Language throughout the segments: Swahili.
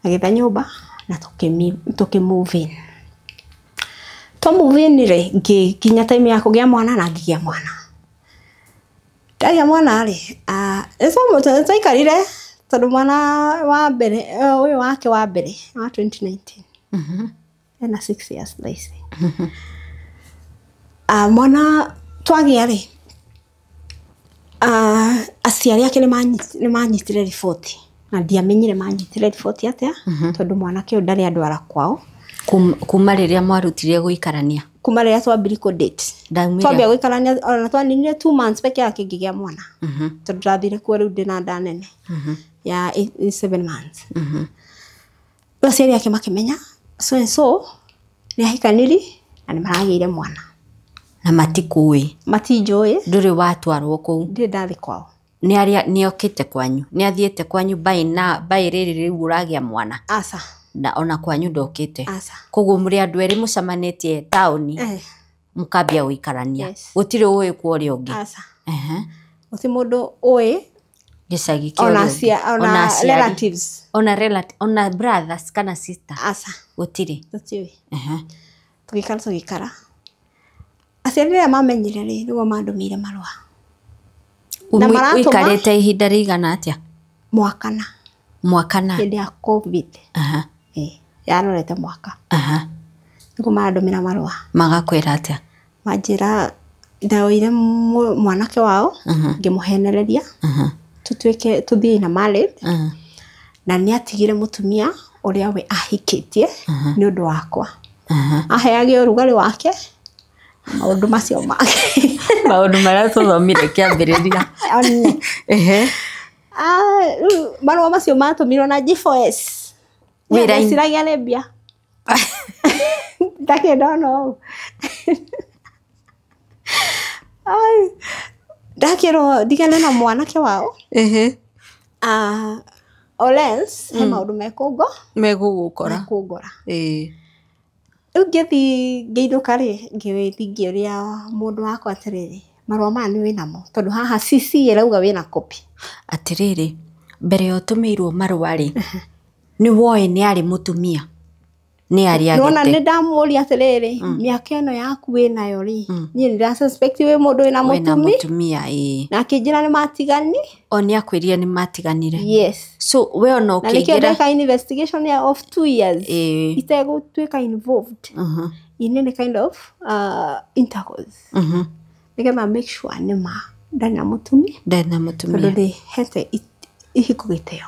agitha nyumba na tukimove in. To move in re nginya time ya kugia mwana na ngigia mwana. Ndagia mwana ri eso muto taikarire tondu mwana wa mbere uyu wake wa mbere wa 2019. Ena 6 years later. Mwana twagia ri aciari ake ni manyitire riboti na ndiamenyire manyitire riboti atia tondu mwana ke ndari andwara kwao kuma riria mwarutirie guikarania kuma riria twambiriko date twambia guikarania ona twaninire 2 months peke yake ngigia mwana tondu ndathire kuo riu ndina nda nene ya 7 months aciari ake makimenya so ni ahikaniri na ni maragire mwana na matikui matinjoi nduri watwarwo kuu ndi ndathi kwao ni okite kwanyu ni athiete kwanyu by riri riu uragia mwana asa na ona kwanyu ndokite asa koguo muri andu eri mucamanetie tauni mukambia guikarania gutire uwe kwa ri ungi asa uti mundu uwe gicagi kio ona relatives ona brothers kana sister asa gutire tugikara aciari mamenyire ri nigo mandumire marua uikarete ihinda rigana atia mwakana hindi ya covid yarorete mwaka nigo mandumira marua magakwira atia majira ndaoire mwanake wao ngimuhenereria tuthie na married na ni atigire mutumia uria we ahikitie ni undu wakwa aheage urugari wake maundu macio make maundu maria tuthomire kiambiriria marua macio matumirwo na G4S wira isiragia lebia ndakenda no ndakiro digane na mwanake wao Olens he maundu megugukora ungethi ngeinuka ri ngiwithingia ria mundu wakwa atiriri marua ma ni winamo tondu haha CC irauga wina copy atiriri mbere yo tumirwo marua ri ni woe ni ari mutumia ni ari agite nona ni ndamuri atiriri miaka eno yaku winayo ri ni ndira suspect we mundu wina mutumia na kijira ni matigani oni akwirie ni matiganire yes so we ona ukigira na investigation of 2 years itego tweka involved in any kind of intercourse nikama make sure nima ndana mutumia tondu hete ihiko giteo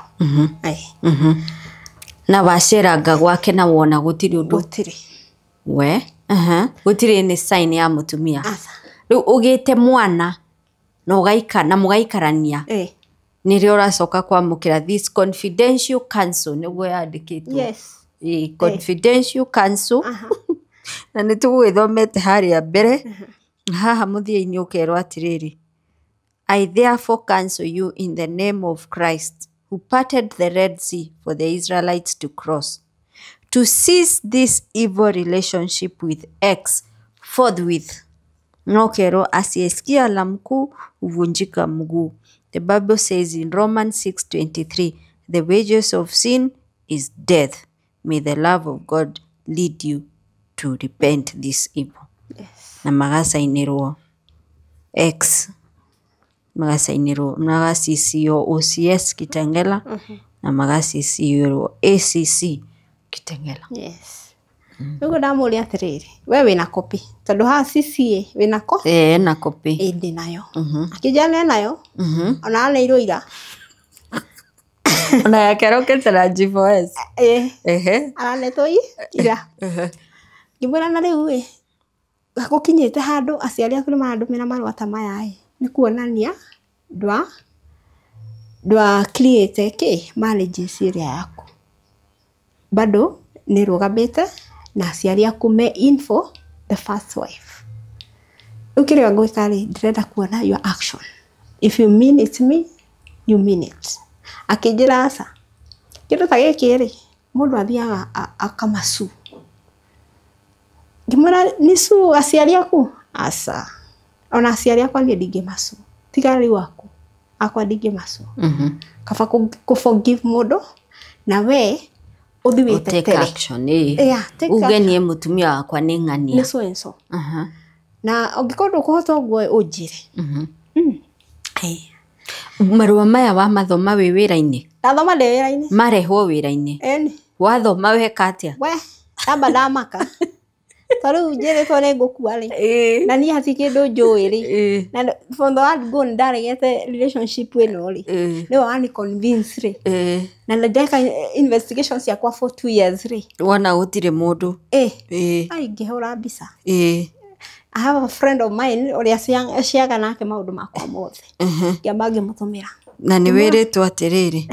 na waciranga gwake na wona gutiri undu we gutiri ni sign ya mutumia riu ugite mwana no gaikana mugaikarania ni rio racoka kwamukira this confidential counsel niguo yandikitwo confidential counsel na ni tugwithomete haria mbere haha muthia-ini ukerwo atiriri I therefore counsel you in the name of Christ who parted the Red Sea for the Israelites to cross, to cease this evil relationship with X forthwith. Nokero asiyesikia la mkuu huvunjika mguu. The Bible says in Romans 6:23, the wages of sin is death. May the love of God lead you to repent this evil. Na magasainirwo X magasainirwo magacicio OCS Kitengela na magacicio ACC Kitengela. Nugo ndamuri atiriri we wina copy tondu ha CC wina ko na copy ndi nayo akijana nayo ona neiro ira ona yakerokete na G4S arane toi ira ngimwira na riu gakukinyite handu aciari aku ni mandumira marua ta maya ni kuonania dwa create marriage area yaku bado ni rugamite na aciari aku me info the first wife ukirewa gwikari ndirenda kuona your action if you mean it me you mean it akijira asa kindu ta giki ri mundu athiaga akamasu ngimura nisu aciari aku asa ona aciari akwa ni ndinge masu tigari waku akwa ndinge masu kaba ku forgive mundu na we uthiwite take action uge nie mutumia wakwa ni ng'ania ni so enso na ungikorwo kuhota uguo unjire marua maya wa mathoma wi wira-ini ndathoma ndi wira-ini marehwo wira-ini wathoma weka atia we amba ndamaka tariu njire tore ngukua ri na ni hati kindu njui ri na from the word go ndaregete relationship ino ri ni wani convince ri na ndeka investigations yakwa for 2 years ri wana utire mundu ai ngihura mbica I have a friend of mine oria ciaga nake maundu makwa mothe ngiamba ngimutumira na ni wiritwo atiriri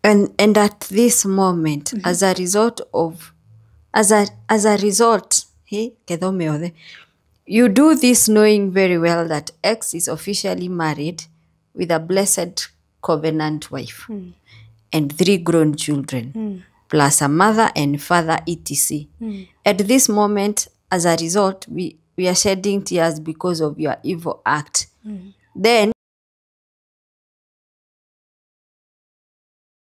and at this moment as a result kethome othe you do this knowing very well that X is officially married with a blessed covenant wife and 3 grown children plus a mother and father etc. At this moment, as a result, we are shedding tears because of your evil act. Then